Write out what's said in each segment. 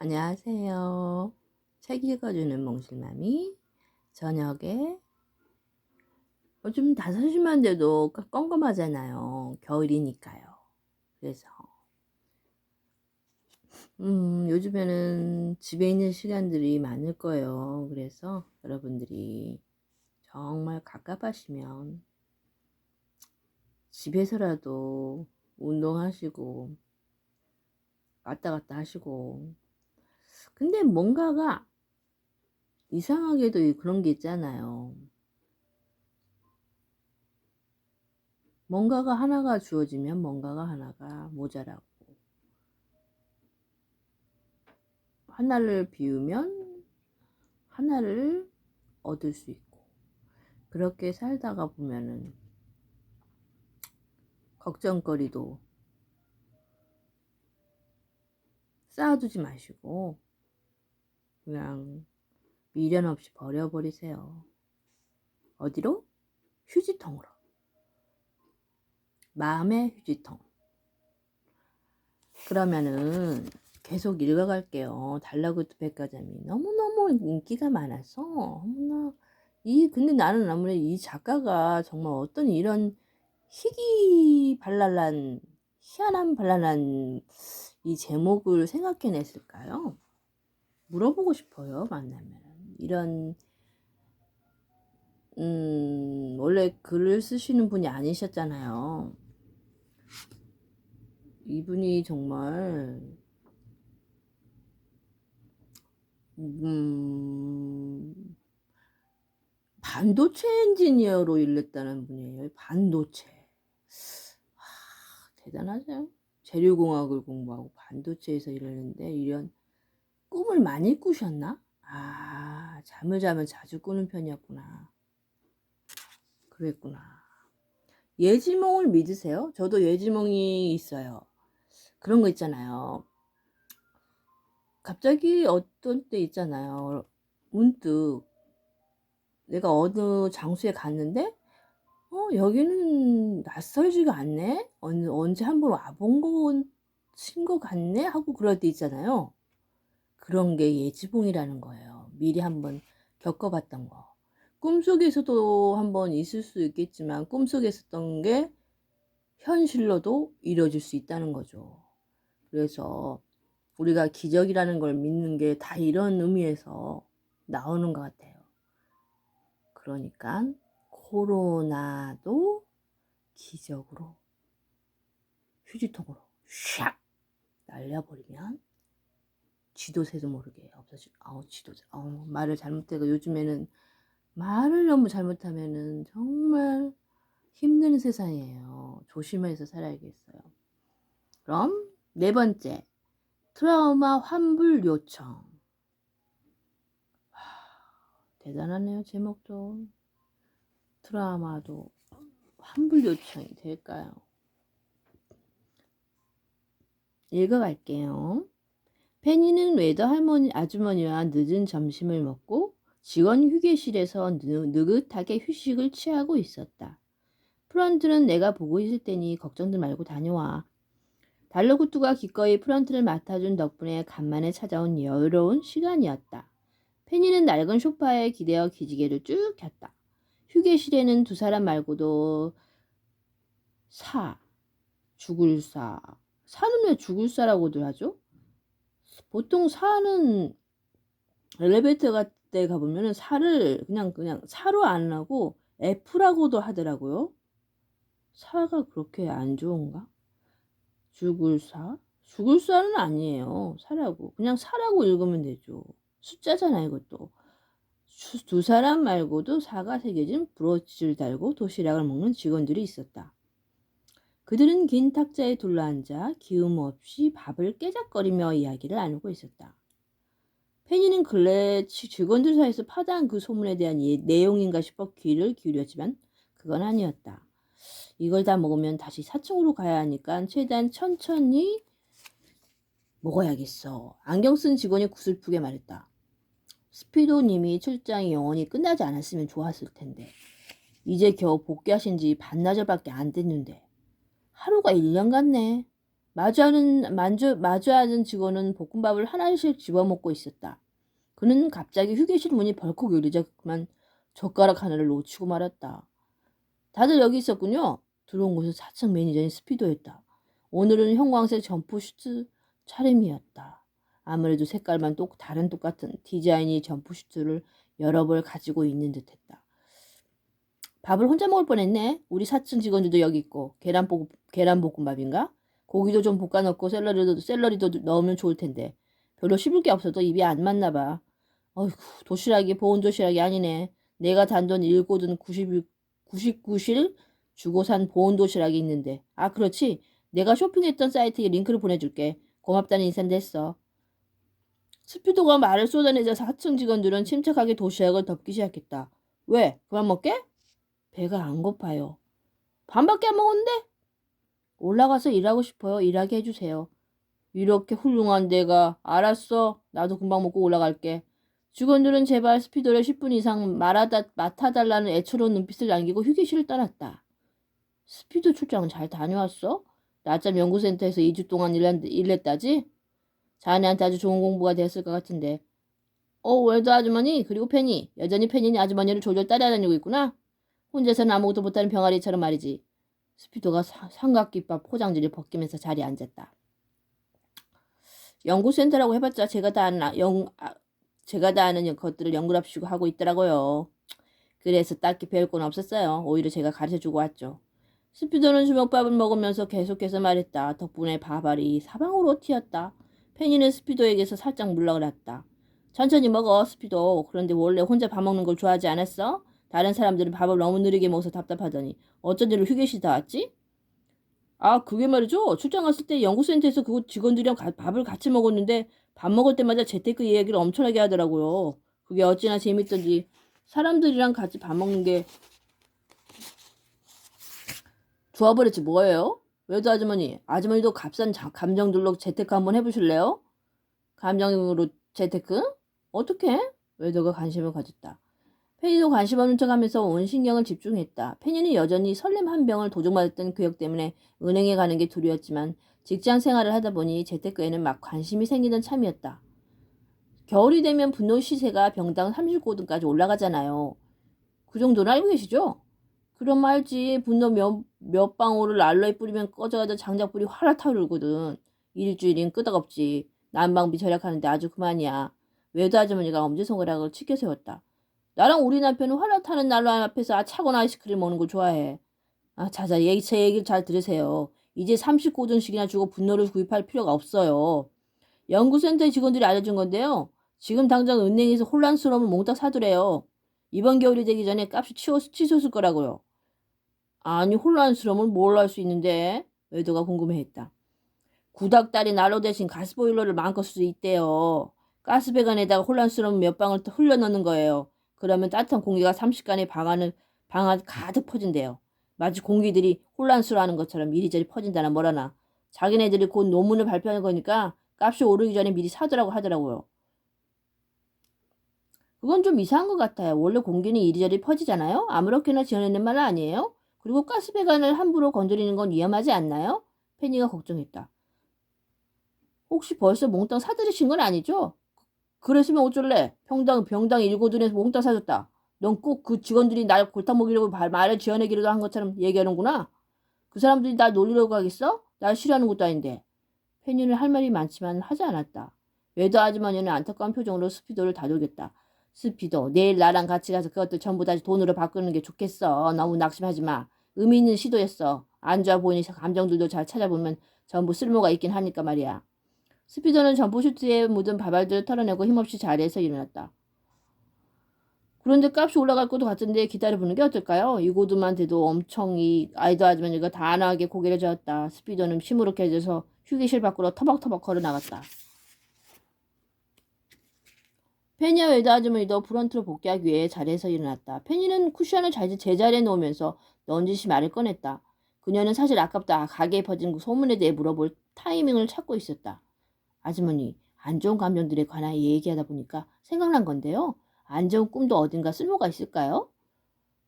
안녕하세요. 책 읽어주는 몽실맘이 저녁에 좀 5시만 돼도 껌껌하잖아요. 겨울이니까요. 그래서 요즘에는 집에 있는 시간들이 많을 거예요. 그래서 여러분들이 정말 갑갑하시면 집에서라도 운동하시고 왔다 갔다 하시고, 근데 뭔가가 이상하게도 그런 게 있잖아요. 뭔가가 하나가 주어지면 뭔가가 하나가 모자라고, 하나를 비우면 하나를 얻을 수 있고, 그렇게 살다가 보면은 걱정거리도 쌓아두지 마시고 그냥 미련 없이 버려버리세요. 어디로? 휴지통으로. 마음의 휴지통. 그러면은 계속 읽어갈게요. 달라구트 백과점이 너무너무 인기가 많아서 너무나 근데 나는 아무래도 이 작가가 정말 어떤 이런 희한한 발랄한 이 제목을 생각해냈을까요? 물어보고 싶어요. 만나면 이런 원래 글을 쓰시는 분이 아니셨잖아요. 이분이 정말 반도체 엔지니어로 일했다는 분이에요. 반도체. 대단하죠. 재료공학을 공부하고 반도체에서 일하는데 이런 꿈을 많이 꾸셨나? 잠을 자면 자주 꾸는 편이었구나. 그랬구나. 예지몽을 믿으세요? 저도 예지몽이 있어요. 그런 거 있잖아요. 갑자기 어떤 때 있잖아요. 문득 내가 어느 장소에 갔는데 여기는 낯설지가 않네? 언제 한번 와본 것인 것 같네? 하고 그럴 때 있잖아요. 그런 게 예지몽이라는 거예요. 미리 한번 겪어봤던 거. 꿈속에서도 한번 있을 수 있겠지만 꿈속에 있었던 게 현실로도 이루어질 수 있다는 거죠. 그래서 우리가 기적이라는 걸 믿는 게 다 이런 의미에서 나오는 것 같아요. 그러니까 코로나도 기적으로 휴지통으로 샥 날려버리면 쥐도 새도 모르게 없어지고, 말을 잘못되고, 요즘에는 말을 너무 잘못하면은 정말 힘든 세상이에요. 조심해서 살아야겠어요. 그럼 4번째, 트라우마 환불 요청. 대단하네요. 제목도. 트라우마도 환불 요청이 될까요? 읽어갈게요. 페니는 웨더 아주머니와 늦은 점심을 먹고 직원 휴게실에서 느긋하게 휴식을 취하고 있었다. 프런트는 내가 보고 있을 테니 걱정들 말고 다녀와. 달러구뚜가 기꺼이 프런트를 맡아준 덕분에 간만에 찾아온 여유로운 시간이었다. 페니는 낡은 소파에 기대어 기지개를 쭉 켰다. 휴게실에는 2사람 말고도 죽을 사는 왜 죽을 사라고들 하죠? 보통 사는 엘리베이터 같은 데 가보면은 사를 그냥 사로 안 하고 F라고도 하더라고요. 사가 그렇게 안 좋은가? 죽을 사는 아니에요. 사라고. 그냥 사라고 읽으면 되죠. 숫자잖아, 이것도. 2사람 말고도 사가 새겨진 브로치를 달고 도시락을 먹는 직원들이 있었다. 그들은 긴 탁자에 둘러앉아 기움 없이 밥을 깨작거리며 이야기를 나누고 있었다. 페니는 근래 직원들 사이에서 파다한 그 소문에 대한 내용인가 싶어 귀를 기울였지만 그건 아니었다. 이걸 다 먹으면 다시 4층으로 가야 하니까 최대한 천천히 먹어야겠어. 안경 쓴 직원이 구슬프게 말했다. 스피도님이 출장이 영원히 끝나지 않았으면 좋았을 텐데. 이제 겨우 복귀하신 지 반나절밖에 안 됐는데. 하루가 1년 같네. 마주하는 직원은 볶음밥을 하나씩 집어먹고 있었다. 그는 갑자기 휴게실 문이 벌컥 열리자 그만 젓가락 하나를 놓치고 말았다. 다들 여기 있었군요. 들어온 곳은 4층 매니저인 스피도였다. 오늘은 형광색 점프슈트 차림이었다. 아무래도 색깔만 다른 똑같은 디자인이 점프슈트를 여러 벌 가지고 있는 듯했다. 밥을 혼자 먹을 뻔했네. 우리 4층 직원들도 여기 있고 계란볶음밥인가? 고기도 좀 볶아 넣고 샐러리도 넣으면 좋을 텐데. 별로 씹을 게 없어도 입이 안 맞나 봐. 어이구, 도시락이 보온 도시락이 아니네. 내가 단돈 1고든 99실 주고 산 보온 도시락이 있는데. 아, 그렇지. 내가 쇼핑했던 사이트에 링크를 보내줄게. 고맙다는 인사는 됐어. 스피도가 말을 쏟아내자 4층 직원들은 침착하게 도시락을 덮기 시작했다. 왜? 그만 먹게? 배가 안 고파요. 반밖에 안 먹었는데? 올라가서 일하고 싶어요. 일하게 해주세요. 이렇게 훌륭한 데가. 알았어. 나도 금방 먹고 올라갈게. 직원들은 제발 스피도를 10분 이상 맡아달라는 애처로운 눈빛을 남기고 휴게실을 떠났다. 스피도 출장은 잘 다녀왔어? 낮잠 연구센터에서 2주 동안 일했다지? 자네한테 아주 좋은 공부가 됐을 것 같은데. 웰도 아주머니 그리고 페니. 여전히 페니는 아주머니를 졸졸 따라다니고 있구나. 혼자서는 아무것도 못하는 병아리처럼 말이지. 스피도가 삼각김밥 포장지를 벗기면서 자리에 앉았다. 연구센터라고 해봤자 제가 다 아는 것들을 연구랍시고 하고 있더라고요. 그래서 딱히 배울 건 없었어요. 오히려 제가 가르쳐주고 왔죠. 스피도는 주먹밥을 먹으면서 계속해서 말했다. 덕분에 밥알이 사방으로 튀었다. 페니는 스피도에게서 살짝 물러갔다. 천천히 먹어, 스피도. 그런데 원래 혼자 밥 먹는 걸 좋아하지 않았어? 다른 사람들은 밥을 너무 느리게 먹어서 답답하더니 어쩐 일로 휴게실 다 왔지? 아, 그게 말이죠. 출장 갔을 때 연구센터에서 그 직원들이랑 밥을 같이 먹었는데 밥 먹을 때마다 재테크 이야기를 엄청나게 하더라고요. 그게 어찌나 재밌던지 사람들이랑 같이 밥 먹는 게 좋아버렸지 뭐예요? 외도 아주머니도 값싼 감정들로 재테크 한번 해보실래요? 감정으로 재테크? 어떻게? 외도가 관심을 가졌다. 페니도 관심 없는 척하면서 온 신경을 집중했다. 페니는 여전히 설렘 한 병을 도둑맞았던 기억 때문에 은행에 가는 게 두려웠지만 직장 생활을 하다 보니 재테크에는 막 관심이 생기던 참이었다. 겨울이 되면 분노 시세가 병당 39등까지 올라가잖아요. 그 정도는 알고 계시죠? 그럼 알지. 분노 몇 방울을 난로에 뿌리면 꺼져가던 장작불이 활활 타오르거든. 일주일인 끄덕없지. 난방비 절약하는데 아주 그만이야. 외도 아주머니가 엄지손가락을 치켜 세웠다. 나랑 우리 남편은 활활 타는 난로 앞에서 차가운 아이스크림 먹는 걸 좋아해. 자자, 제 얘기를 잘 들으세요. 이제 39등씩이나 주고 분노를 구입할 필요가 없어요. 연구센터의 직원들이 알려준 건데요. 지금 당장 은행에서 혼란스러움을 몽땅 사두래요. 이번 겨울이 되기 전에 값이 치솟을 거라고요. 아니, 혼란스러움을 뭘 할 수 있는데? 외도가 궁금해했다. 구닥다리 난로 대신 가스보일러를 마음껏 쓸 수 있대요. 가스배관에다가 혼란스러운 몇 방울 흘려 넣는 거예요. 그러면 따뜻한 공기가 30간의 방 안 가득 퍼진대요. 마치 공기들이 혼란스러워하는 것처럼 이리저리 퍼진다나 뭐라나. 자기네들이 곧 논문을 발표하는 거니까 값이 오르기 전에 미리 사두라고 하더라고요. 그건 좀 이상한 것 같아요. 원래 공기는 이리저리 퍼지잖아요. 아무렇게나 지어내는 말 아니에요? 그리고 가스배관을 함부로 건드리는 건 위험하지 않나요? 페니가 걱정했다. 혹시 벌써 몽땅 사들이신 건 아니죠? 그랬으면 어쩔래? 병당 일고든에서 몽땅 사줬다. 넌 꼭 그 직원들이 날 골탕 먹이려고 말을 지어내기라도 한 것처럼 얘기하는구나. 그 사람들이 날 놀리려고 하겠어? 날 싫어하는 것도 아닌데. 페니는 할 말이 많지만 하지 않았다. 외도 아주머니는 안타까운 표정으로 스피도를 다독였다. 스피도, 내일 나랑 같이 가서 그것들 전부 다시 돈으로 바꾸는 게 좋겠어. 너무 낙심하지 마. 의미 있는 시도였어. 안 좋아 보이는 감정들도 잘 찾아보면 전부 쓸모가 있긴 하니까 말이야. 스피더는 점프슈트에 묻은 밥알들을 털어내고 힘없이 자리에서 일어났다. 그런데 값이 올라갈 것도 같은데 기다려보는 게 어떨까요? 이고도만 돼도 엄청 이 아이도 아주머니가 단아하게 고개를 저었다. 스피더는 시무룩해져서 휴게실 밖으로 터벅터벅 걸어나갔다. 페니와 웨드 아주머니도 프런트로 복귀하기 위해 자리에서 일어났다. 페니는 쿠션을 제자리에 놓으면서 넌지시 말을 꺼냈다. 그녀는 사실 아깝다. 가게에 퍼진 그 소문에 대해 물어볼 타이밍을 찾고 있었다. 아주머니, 안 좋은 감정들에 관하여 얘기하다 보니까 생각난 건데요. 안 좋은 꿈도 어딘가 쓸모가 있을까요?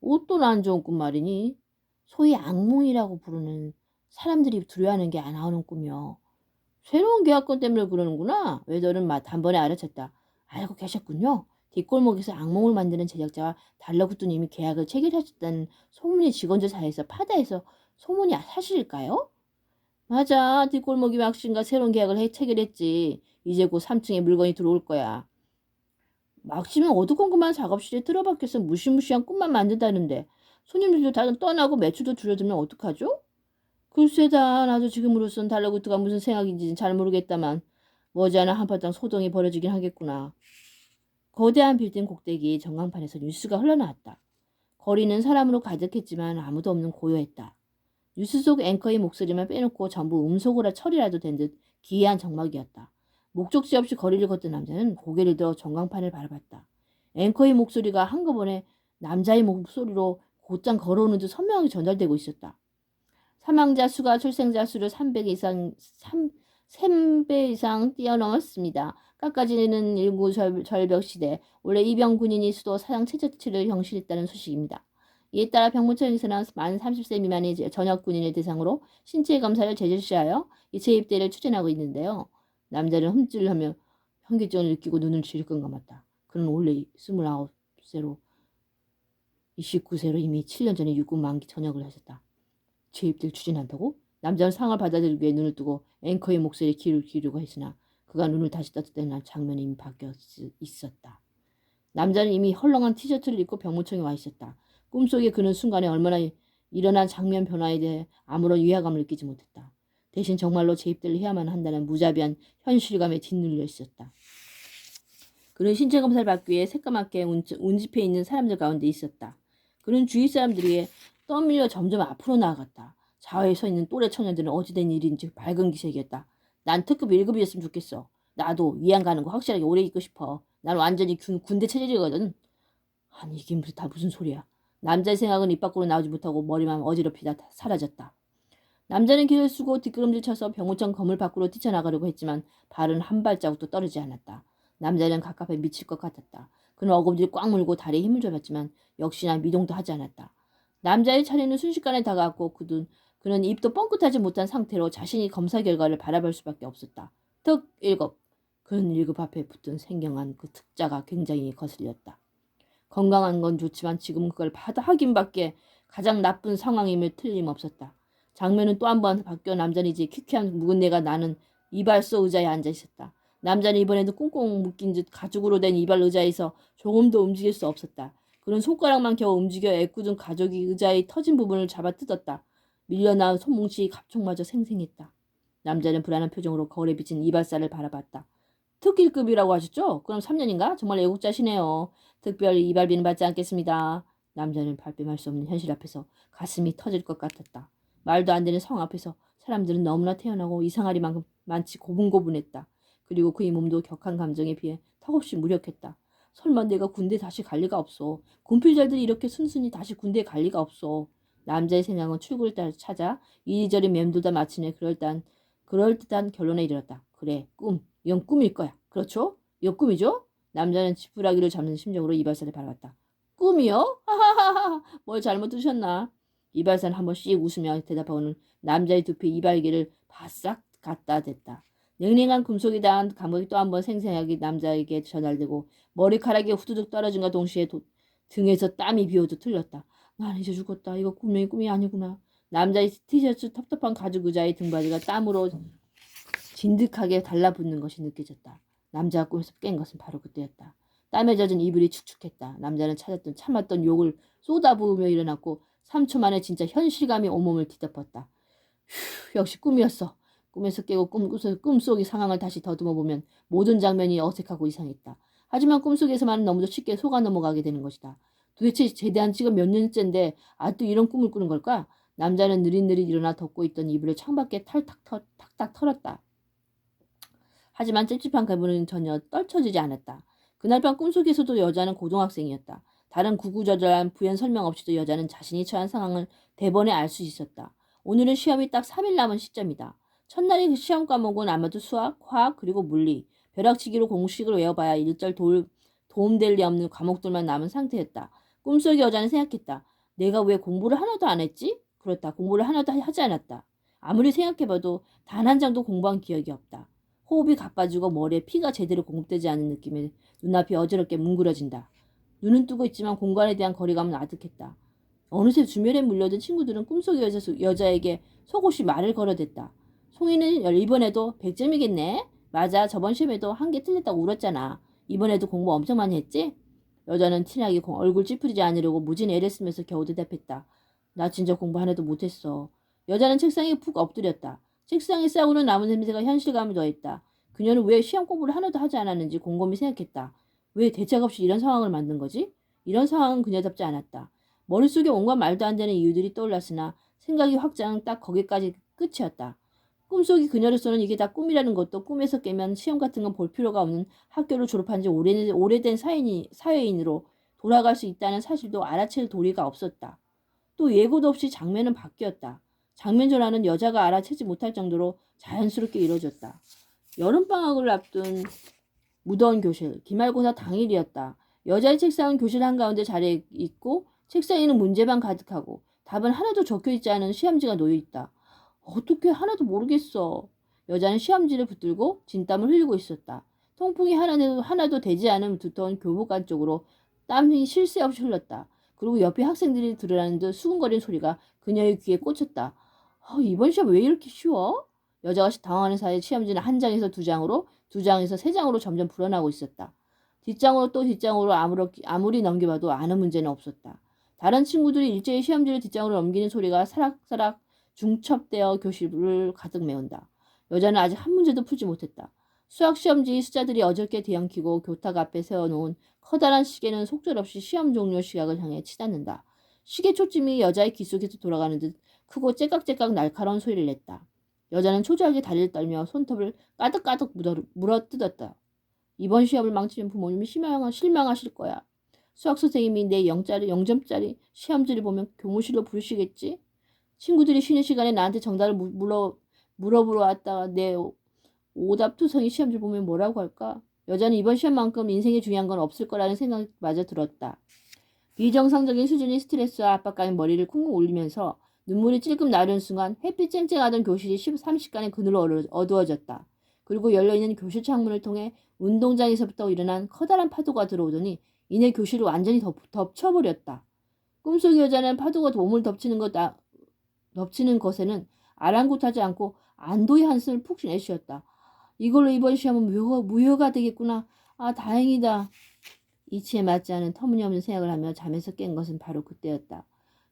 어떤 안 좋은 꿈 말이니? 소위 악몽이라고 부르는 사람들이 두려워하는 게 안 나오는 꿈이요. 새로운 계약권 때문에 그러는구나. 웨더는 단번에 알아챘다. 알고 계셨군요. 뒷골목에서 악몽을 만드는 제작자와 달러굿두님이 계약을 체결하셨다는 소문이 직원들 사이에서 파다해서 소문이 사실일까요? 맞아. 뒷골목이 막신과 새로운 계약을 체결했지. 이제 곧 3층에 물건이 들어올 거야. 막시면 어두컴컴한 작업실에 틀어박혀서 무시무시한 꿈만 만든다는데 손님들도 다 떠나고 매출도 줄어들면 어떡하죠? 글쎄다. 나도 지금으로선 달러구트가 무슨 생각인지는 잘 모르겠다만 머지않아 한바탕 소동이 벌어지긴 하겠구나. 거대한 빌딩 꼭대기 전광판에서 뉴스가 흘러나왔다. 거리는 사람으로 가득했지만 아무도 없는 고요했다. 뉴스 속 앵커의 목소리만 빼놓고 전부 음소거라 처리라도 된 듯 기이한 정막이었다. 목적지 없이 거리를 걷던 남자는 고개를 들어 전광판을 바라봤다. 앵커의 목소리가 한꺼번에 남자의 목소리로 곧장 걸어오는 듯 선명하게 전달되고 있었다. 사망자 수가 출생자 수를 3배 이상 뛰어넘었습니다. 깎아지는 일구 절벽 시대, 원래 이병 군인이 수도 사상 최저치를 경신했다는 소식입니다. 이에 따라 병무청에서는 만 30세 미만의 전역 군인을 대상으로 신체 검사를 제실시하여 재입대를 추진하고 있는데요. 남자는 흠질하며 현기증을 느끼고 눈을 질끈 감았다. 그는 원래 29세로 29세로 이미 7년 전에 육군 만기 전역을 하셨다. 재입대를 추진한다고? 남자는 상을 받아들이기 위해 눈을 뜨고 앵커의 목소리에 귀를 기울이고 했으나 그가 눈을 다시 떴을 때는 장면이 이미 바뀌어 있었다. 남자는 이미 헐렁한 티셔츠를 입고 병무청에 와 있었다. 꿈속에 그는 순간에 얼마나 일어난 장면 변화에 대해 아무런 위화감을 느끼지 못했다. 대신 정말로 재입대를 해야만 한다는 무자비한 현실감에 짓눌려 있었다. 그는 신체 검사를 받기 위해 새까맣게 운집해 있는 사람들 가운데 있었다. 그는 주위 사람들에게 떠밀려 점점 앞으로 나아갔다. 좌우에 서 있는 또래 청년들은 어찌된 일인지 밝은 기색이었다. 난 특급 1급이었으면 좋겠어. 나도 위안 가는 거 확실하게 오래 있고 싶어. 난 완전히 군대 체질이거든. 아니 이게 다 무슨 소리야. 남자의 생각은 입 밖으로 나오지 못하고 머리만 어지럽히다 사라졌다. 남자는 길을 쓰고 뒷걸음질 쳐서 병무청 건물 밖으로 뛰쳐나가려고 했지만 발은 한 발자국도 떨어지지 않았다. 남자는 갑갑해 미칠 것 같았다. 그는 어금니를 꽉 물고 다리에 힘을 줘봤지만 역시나 미동도 하지 않았다. 남자의 차례는 순식간에 다가왔고 그는 입도 뻥끗하지 못한 상태로 자신이 검사 결과를 바라볼 수밖에 없었다. 특 1급. 그는 1급 앞에 붙은 생경한 그 특자가 굉장히 거슬렸다. 건강한 건 좋지만 지금 그걸 확인밖에 가장 나쁜 상황임을 틀림없었다. 장면은 또 한 번 바뀌어 남자는 이제 퀴퀴한 묵은 내가 나는 이발소 의자에 앉아 있었다. 남자는 이번에도 꽁꽁 묶인 듯 가죽으로 된 이발 의자에서 조금도 움직일 수 없었다. 그는 손가락만 겨우 움직여 애꿎은 가죽이 의자의 터진 부분을 잡아 뜯었다. 밀려나온 손뭉치 갑총마저 생생했다. 남자는 불안한 표정으로 거울에 비친 이발사를 바라봤다. 특일급이라고 하셨죠? 그럼 3년인가? 정말 애국자시네요. 특별 이발비는 받지 않겠습니다. 남자는 발뺌할 수 없는 현실 앞에서 가슴이 터질 것 같았다. 말도 안 되는 상황 앞에서 사람들은 너무나 태어나고 이상하리만큼 많지 고분고분했다. 그리고 그의 몸도 격한 감정에 비해 턱없이 무력했다. 설마 내가 군대 다시 갈 리가 없어. 군필자들이 이렇게 순순히 다시 군대에 갈 리가 없어. 남자의 생각은 출구를 찾아 이리저리 맴돌다 마침내 그럴듯한 결론에 이르렀다. 그래, 꿈. 이건 꿈일 거야. 그렇죠? 이거 꿈이죠? 남자는 지푸라기를 잡는 심정으로 이발사를 바라봤다. 꿈이요? 하하하하. 뭘 잘못 들으셨나? 이발사는 한번 씩 웃으며 대답하고는 남자의 두피 이발기를 바싹 갖다 댔다. 냉랭한 금속에 대한 감각이 또 한 번 생생하게 남자에게 전달되고 머리카락이 후두둑 떨어진과 동시에 등에서 땀이 비오듯 틀렸다. 난 이제 죽었다. 이거 꿈이 아니구나. 남자의 티셔츠 텁텁한 가죽 의자의 등받이가 땀으로 진득하게 달라붙는 것이 느껴졌다. 남자가 꿈에서 깬 것은 바로 그때였다. 땀에 젖은 이불이 축축했다. 남자는 참았던 욕을 쏟아부으며 일어났고 3초 만에 진짜 현실감이 온몸을 뒤덮었다. 휴, 역시 꿈이었어. 꿈에서 깨고 꿈속의 상황을 다시 더듬어 보면 모든 장면이 어색하고 이상했다. 하지만 꿈속에서만 너무도 쉽게 속아 넘어가게 되는 것이다. 도대체 제대한 지가 몇 년째인데 아직도 이런 꿈을 꾸는 걸까? 남자는 느릿느릿 일어나 덮고 있던 이불을 창밖에 탁탁 털었다. 하지만 찝찝한 기분은 전혀 떨쳐지지 않았다. 그날 밤 꿈속에서도 여자는 고등학생이었다. 다른 구구절절한 부연 설명 없이도 여자는 자신이 처한 상황을 대번에 알 수 있었다. 오늘은 시험이 딱 3일 남은 시점이다. 첫날의 그 시험 과목은 아마도 수학, 화학, 그리고 물리. 벼락치기로 공식을 외워봐야 일절 도움될 리 없는 과목들만 남은 상태였다. 꿈속의 여자는 생각했다. 내가 왜 공부를 하나도 안 했지? 그렇다. 공부를 하나도 하지 않았다. 아무리 생각해봐도 단 한 장도 공부한 기억이 없다. 호흡이 가빠지고 머리에 피가 제대로 공급되지 않은 느낌에 눈앞이 어지럽게 뭉그러진다. 눈은 뜨고 있지만 공간에 대한 거리감은 아득했다. 어느새 주변에 물려든 친구들은 꿈속의 여자에게 속옷이 말을 걸어댔다. 송이는 이번에도 100점이겠네? 맞아, 저번 시험에도 한 개 틀렸다고 울었잖아. 이번에도 공부 엄청 많이 했지? 여자는 티나게 얼굴 찌푸리지 않으려고 무진 애를 쓰면서 겨우 대답했다. 나 진짜 공부 하나도 못했어. 여자는 책상에 푹 엎드렸다. 책상에 싸구려 나무 냄새가 현실감을 더했다. 그녀는 왜 시험 공부를 하나도 하지 않았는지 곰곰이 생각했다. 왜 대책 없이 이런 상황을 만든 거지? 이런 상황은 그녀답지 않았다. 머릿속에 온갖 말도 안 되는 이유들이 떠올랐으나 생각이 확장 딱 거기까지 끝이었다. 꿈속이 그녀로서는 이게 다 꿈이라는 것도 꿈에서 깨면 시험 같은 건 볼 필요가 없는 학교를 졸업한 지 오래된 사회인으로 돌아갈 수 있다는 사실도 알아챌 도리가 없었다. 또 예고도 없이 장면은 바뀌었다. 장면 전환은 여자가 알아채지 못할 정도로 자연스럽게 이루어졌다. 여름방학을 앞둔 무더운 교실, 기말고사 당일이었다. 여자의 책상은 교실 한가운데 자리에 있고 책상에는 문제만 가득하고 답은 하나도 적혀있지 않은 시험지가 놓여있다. 어떻게 하나도 모르겠어. 여자는 시험지를 붙들고 진땀을 흘리고 있었다. 통풍이 하나도 되지 않은 두터운 교복 안쪽으로 땀이 쉴 새 없이 흘렀다. 그리고 옆에 학생들이 들으라는 듯 수근거리는 소리가 그녀의 귀에 꽂혔다. 이번 시험 왜 이렇게 쉬워? 여자가 당황하는 사이에 시험지는 한 장에서 두 장으로, 두 장에서 세 장으로 점점 불어나고 있었다. 뒷장으로 또 뒷장으로 아무리 넘겨봐도 아는 문제는 없었다. 다른 친구들이 일제히 시험지를 뒷장으로 넘기는 소리가 사락사락 중첩되어 교실을 가득 메운다. 여자는 아직 한 문제도 풀지 못했다. 수학 시험지 숫자들이 어저께 뒤엉키고 교탁 앞에 세워놓은 커다란 시계는 속절없이 시험 종료 시각을 향해 치닫는다. 시계 초침이 여자의 귀 속에서 돌아가는 듯 크고 째깍째깍 날카로운 소리를 냈다. 여자는 초조하게 다리를 떨며 손톱을 까득까득 물어뜯었다. 이번 시험을 망치면 부모님이 실망하실 거야. 수학 선생님이 내 0점짜리 시험지를 보면 교무실로 부르시겠지? 친구들이 쉬는 시간에 나한테 정답을 물어보러 왔다가 내 오답투성이 시험지 보면 뭐라고 할까? 여자는 이번 시험만큼 인생에 중요한 건 없을 거라는 생각마저 들었다. 비정상적인 수준의 스트레스와 압박감이 머리를 쿵쿵 울리면서 눈물이 찔끔 나려는 순간 햇빛 쨍쨍하던 교실이 30간의 그늘로 어두워졌다. 그리고 열려있는 교실 창문을 통해 운동장에서부터 일어난 커다란 파도가 들어오더니 이내 교실을 완전히 덮쳐버렸다. 꿈속 여자는 파도가 몸을 덮치는 것에는 아랑곳하지 않고 안도의 한숨을 푹 내쉬었다. 이걸로 이번 시험은 무효가 되겠구나. 아, 다행이다. 이치에 맞지 않은 터무니없는 생각을 하며 잠에서 깬 것은 바로 그때였다.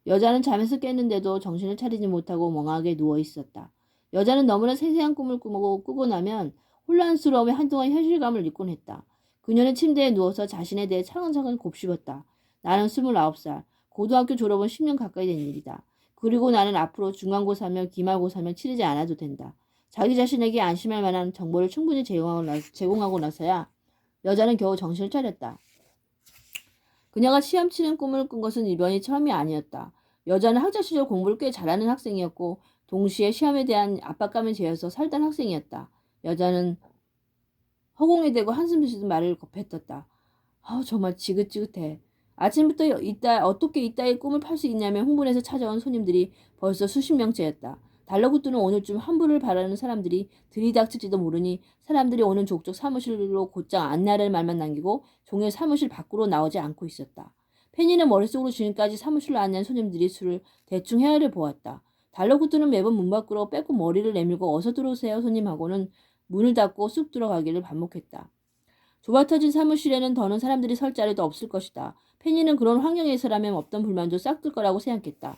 여자는 잠에서 깼는데도 정신을 차리지 못하고 멍하게 누워 있었다. 여자는 너무나 생생한 꿈을 꾸고 나면 혼란스러움에 한동안 현실감을 잃곤 했다. 그녀는 침대에 누워서 자신에 대해 차근차근 곱씹었다. 나는 29살, 고등학교 졸업은 10년 가까이 된 일이다. 그리고 나는 앞으로 중간고사며 기말고사며 치르지 않아도 된다. 자기 자신에게 안심할 만한 정보를 충분히 제공하고 나서야 여자는 겨우 정신을 차렸다. 그녀가 시험 치는 꿈을 꾼 것은 이번이 처음이 아니었다. 여자는 학창 시절 공부를 꽤 잘하는 학생이었고 동시에 시험에 대한 압박감에 재여서 살던 학생이었다. 여자는 허공에 대고 한숨 쉬듯 말을 뱉었다. 정말 지긋지긋해. 아침부터 어떻게 이따의 꿈을 팔 수 있냐며 흥분해서 찾아온 손님들이 벌써 수십 명째였다. 달러구두는 오늘쯤 환불을 바라는 사람들이 들이닥칠지도 모르니 사람들이 오는 족족 사무실로 곧장 안내하는 말만 남기고 종일 사무실 밖으로 나오지 않고 있었다. 페니는 머릿속으로 지금까지 사무실로 안내한 손님들이 수를 대충 헤아려 보았다. 달러구두는 매번 문 밖으로 빼고 머리를 내밀고 어서 들어오세요 손님하고는 문을 닫고 쑥 들어가기를 반복했다. 좁아터진 사무실에는 더는 사람들이 설 자리도 없을 것이다. 페니는 그런 환경에서라면 없던 불만도 싹 들 거라고 생각했다.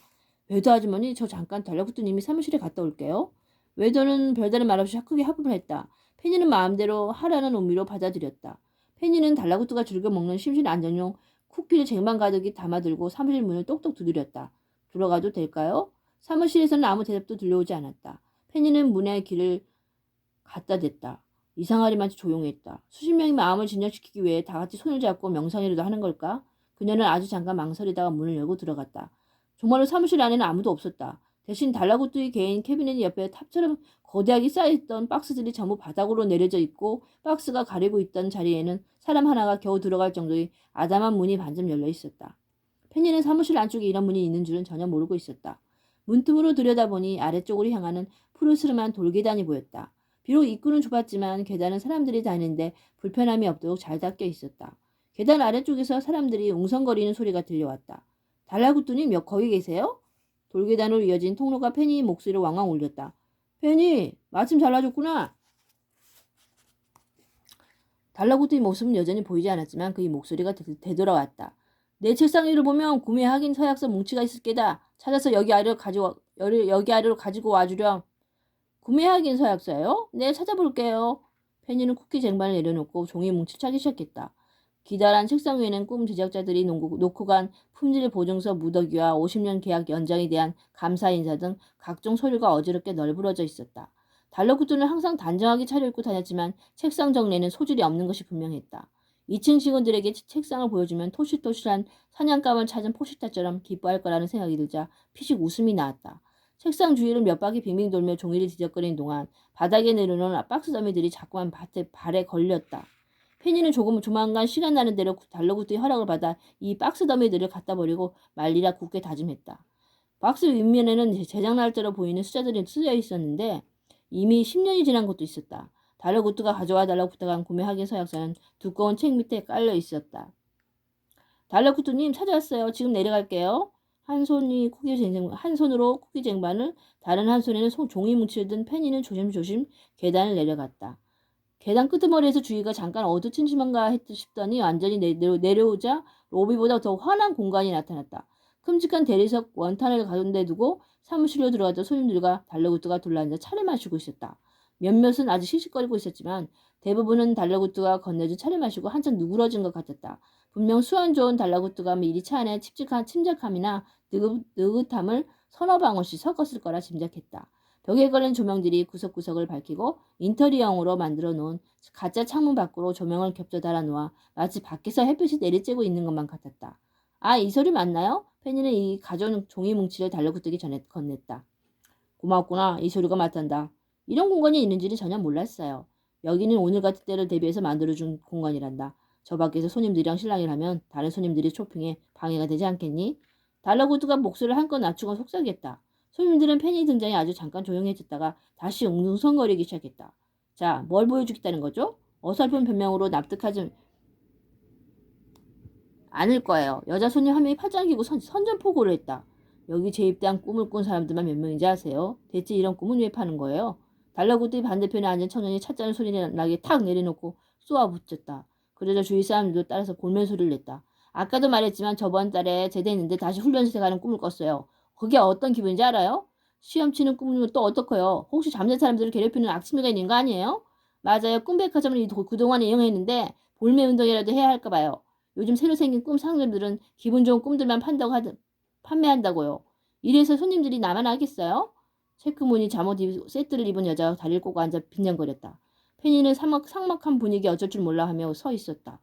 웨더 아주머니, 저 잠깐 달러구두님이 사무실에 갔다 올게요. 웨더는 별다른 말 없이 크게 합음을 했다. 페니는 마음대로 하라는 의미로 받아들였다. 페니는 달러구두가 즐겨 먹는 심신 안전용 쿠키를 쟁반 가득히 담아들고 사무실 문을 똑똑 두드렸다. 들어가도 될까요? 사무실에서는 아무 대답도 들려오지 않았다. 페니는 문에 길을 갖다 댔다. 이상하리만치 조용했다. 수십 명이 마음을 진정시키기 위해 다 같이 손을 잡고 명상이라도 하는 걸까? 그녀는 아주 잠깐 망설이다가 문을 열고 들어갔다. 정말로 사무실 안에는 아무도 없었다. 대신 달라구뚜의 개인 캐비넷 옆에 탑처럼 거대하게 쌓여있던 박스들이 전부 바닥으로 내려져 있고 박스가 가리고 있던 자리에는 사람 하나가 겨우 들어갈 정도의 아담한 문이 반쯤 열려 있었다. 페니는 사무실 안쪽에 이런 문이 있는 줄은 전혀 모르고 있었다. 문틈으로 들여다보니 아래쪽으로 향하는 푸르스름한 돌계단이 보였다. 비록 입구는 좁았지만 계단은 사람들이 다니는데 불편함이 없도록 잘 닦여 있었다. 계단 아래쪽에서 사람들이 웅성거리는 소리가 들려왔다. 달라구뚜님 거기 계세요? 돌계단으로 이어진 통로가 페니 목소리를 왕왕 울렸다. 페니, 마침 잘라줬구나. 달라구뚜의 모습은 여전히 보이지 않았지만 그의 목소리가 되돌아왔다. 내 책상 위를 보면 구매 확인 서약서 뭉치가 있을 게다. 찾아서 여기 아래로 가지고 와주렴. 구매 확인 서약서요? 네, 찾아볼게요. 페니는 쿠키 쟁반을 내려놓고 종이 뭉치를 찾기 시작했다. 기다란 책상 위에는 꿈 제작자들이 놓고 간 품질 보증서 무더기와 50년 계약 연장에 대한 감사 인사 등 각종 서류가 어지럽게 널브러져 있었다. 달러구두는 항상 단정하게 차려입고 다녔지만 책상 정리에는 소질이 없는 것이 분명했다. 2층 직원들에게 책상을 보여주면 토실토실한 사냥감을 찾은 포식자처럼 기뻐할 거라는 생각이 들자 피식 웃음이 나왔다. 책상 주위를 몇 바퀴 빙빙 돌며 종이를 뒤적거리는 동안 바닥에 내려놓은 박스 더미들이 자꾸만 발에 걸렸다. 페니는 조만간 시간 나는 대로 달러구두의 허락을 받아 이 박스 더미들을 갖다 버리고 말리라 굳게 다짐했다. 박스 윗면에는 제작 날짜로 보이는 숫자들이 쓰여 있었는데 이미 10년이 지난 것도 있었다. 달러구두가 가져와 달라고 부탁한 구매 확인 서약서는 두꺼운 책 밑에 깔려 있었다. 달러구두님 찾아왔어요. 지금 내려갈게요. 한 손으로 쿠키 쟁반을 다른 한 손에는 종이 뭉치를 든 페니는 조심조심 계단을 내려갔다. 계단 끄트머리에서 주위가 잠깐 어두침침한가 싶더니 완전히 내려오자 로비보다 더 환한 공간이 나타났다. 큼직한 대리석 원탄을 가운데 두고 사무실로 들어가던 손님들과 달러구두가 둘러앉아 차를 마시고 있었다. 몇몇은 아주 씩씩거리고 있었지만 대부분은 달러구두가 건네준 차를 마시고 한참 누그러진 것 같았다. 분명 수완 좋은 달러구두가 미리 차 안에 침착함이나 느긋함을 서너 방울씩 섞었을 거라 짐작했다. 벽에 걸린 조명들이 구석구석을 밝히고 인테리어용으로 만들어 놓은 가짜 창문 밖으로 조명을 겹쳐 달아놓아 마치 밖에서 햇빛이 내리쬐고 있는 것만 같았다. 아, 이 소리 맞나요? 페니는 이 가져온 종이 뭉치를 달러구뜨기 전에 건넸다. 고맙구나. 이 소리가 맞단다. 이런 공간이 있는지는 전혀 몰랐어요. 여기는 오늘 같은 때를 대비해서 만들어준 공간이란다. 저 밖에서 손님들이랑 실랑이라면 다른 손님들이 쇼핑에 방해가 되지 않겠니? 달러구드가 목소리를 한껏 낮추고 속삭였다. 손님들은 페니 등장에 아주 잠깐 조용해졌다가 다시 웅성거리기 시작했다. 자, 뭘 보여주겠다는 거죠? 어설픈 변명으로 납득하지 않을 거예요. 여자 손님 한 명이 팔짱 끼고 선전포고를 했다. 여기 재입대한 꿈을 꾼 사람들만 몇 명인지 아세요? 대체 이런 꿈은 왜 파는 거예요? 달러구드 반대편에 앉은 청년이 찻잔을 소리 나게 탁 내려놓고 쏘아붙였다. 그러자 주위 사람들도 따라서 골멘 소리를 냈다. 아까도 말했지만 저번 달에 제대했는데 다시 훈련소에 가는 꿈을 꿨어요. 그게 어떤 기분인지 알아요? 시험 치는 꿈이면 또 어떡해요? 혹시 잠든 사람들을 괴롭히는 악취미가 있는 거 아니에요? 맞아요. 꿈백화점을 그동안 이용했는데 볼매 운동이라도 해야 할까 봐요. 요즘 새로 생긴 꿈 상점들은 기분 좋은 꿈들만 판매한다고요. 이래서 손님들이 나만 하겠어요? 체크무늬 잠옷 세트를 입은 여자가 다리를 꼬고 앉아 빈정거렸다. 페니는 삭막한 분위기 어쩔 줄 몰라 하며 서 있었다.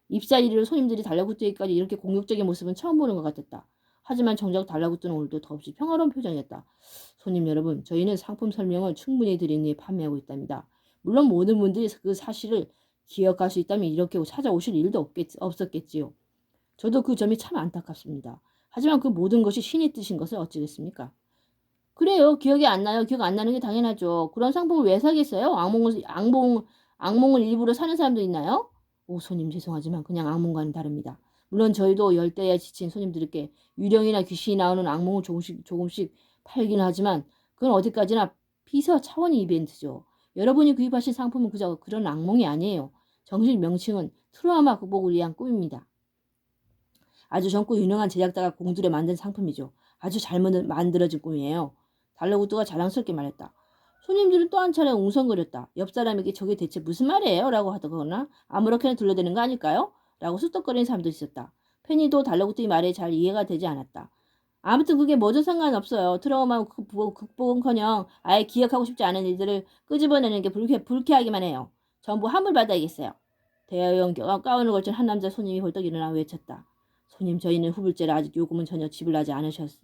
입사일로 손님들이 달라붙기까지 이렇게 공격적인 모습은 처음 보는 것 같았다. 하지만 정작 달라붙는 오늘도 더없이 평화로운 표정이었다. 손님 여러분, 저희는 상품 설명을 충분히 드린 후에 판매하고 있답니다. 물론 모든 분들이 그 사실을 기억할 수 있다면 이렇게 찾아오실 일도 없었겠지요. 저도 그 점이 참 안타깝습니다. 하지만 그 모든 것이 신의 뜻인 것을 어찌겠습니까? 그래요. 기억이 안 나요. 기억 안 나는 게 당연하죠. 그런 상품을 왜 사겠어요? 악몽을 일부러 사는 사람도 있나요? 오, 손님 죄송하지만 그냥 악몽과는 다릅니다. 물론 저희도 열대에 지친 손님들께 유령이나 귀신이 나오는 악몽을 조금씩 팔기는 하지만 그건 어디까지나 비서 차원의 이벤트죠. 여러분이 구입하신 상품은 그저 그런 악몽이 아니에요. 정식 명칭은 트라우마 극복을 위한 꿈입니다. 아주 젊고 유능한 제작자가 공들여 만든 상품이죠. 아주 잘 만들어진 꿈이에요. 달러구두가 자랑스럽게 말했다. 손님들은 또 한 차례 웅성거렸다. 옆 사람에게 저게 대체 무슨 말이에요? 라고 하거나 아무렇게나 둘러대는 거 아닐까요? 라고 쑥덕거리는 사람도 있었다. 페니도 달러구두의 말에 잘 이해가 되지 않았다. 아무튼 그게 뭐든 상관없어요. 트라우마 극복은커녕 아예 기억하고 싶지 않은 일들을 끄집어내는 게 불쾌하기만 해요. 전부 환불받아야겠어요. 대여용 가운을 걸친 한 남자 손님이 벌떡 일어나 외쳤다. 손님 저희는 후불제라 아직 요금은 전혀 지불하지 않으셨어.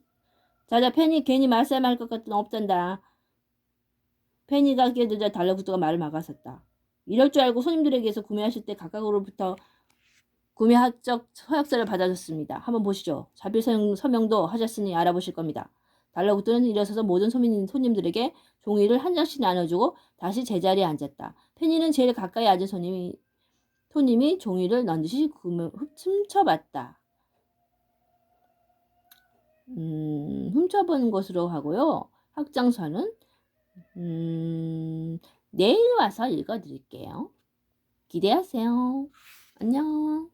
자자 페니 괜히 말싸움할 것 같은 없단다. 페니가 끼어들자 달러구두가 말을 막았었다. 이럴 줄 알고 손님들에게서 구매하실 때 각각으로부터 구매학적 서약서를 받아줬습니다. 한번 보시죠. 자필 서명도 하셨으니 알아보실 겁니다. 달러구두는 일어서서 모든 손님들에게 종이를 한 장씩 나눠주고 다시 제자리에 앉았다. 페니는 제일 가까이 앉은 손님이 종이를 넌지시 훔쳐봤다. 훔쳐본 것으로 하고요. 확장선은 내일 와서 읽어드릴게요. 기대하세요. 안녕.